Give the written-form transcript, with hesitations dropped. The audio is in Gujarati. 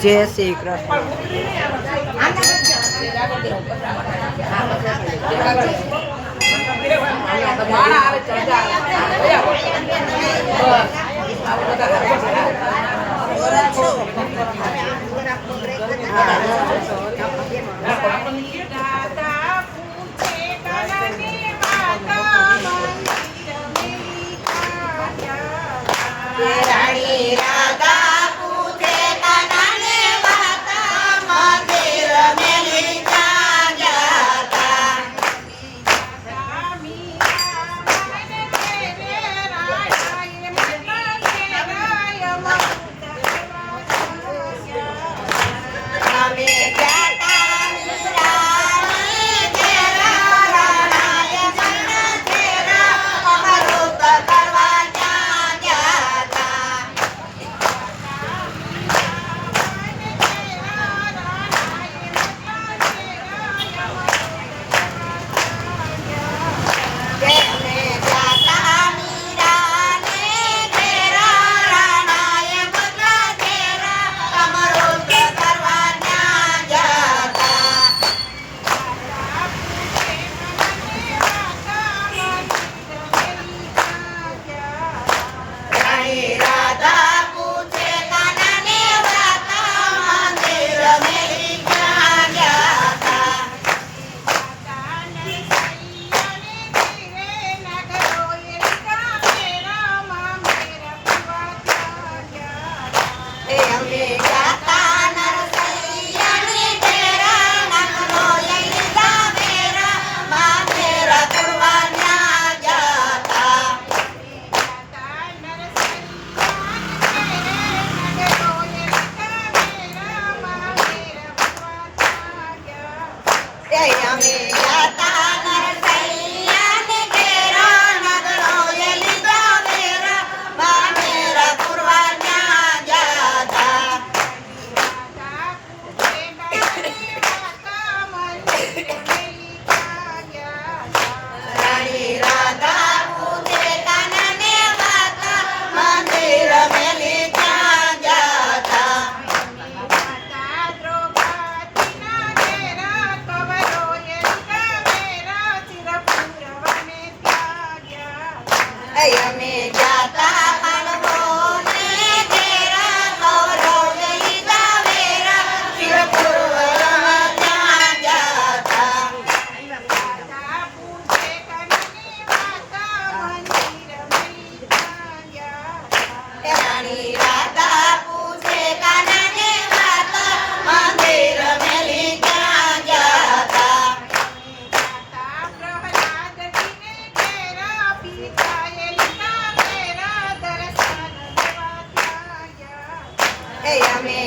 જય શ્રી કૃષ્ણ. રાણી રાધા પૂછે કાનાને વાતા મંદિર મેલી જાતા અમે જાતા મીરાની તેરા રાણાએ મન તેરા અમૃત કરવા જાતા તેમને જાતા મીરાને તેરા રાણાએ મન તેરા અમૃત કરવા જાતા રાણી રાધા પૂછે કાનાને વાતા મંદિર મેલી જાતા એ અમે જાતા નરસૈયાની તેરા નગરો લીધા મેરા મામેરા કુરવાના જાતા એ અમે જાતા નરસૈયાની તેરા નગરો લીધા મેરા મામેરા કુરવાના જાતા રાણી રાધા પૂછે કાનાને વાતા મંદિર મેલી જાતા એ અમે જાતા પાડવોને તેરા કૌરવ લીધા વેરા શિવપુર વરમાં જાતા એ રાણી રાધા પૂછે કાનાને વાતા મંદિર મેલી જાતા એ અમે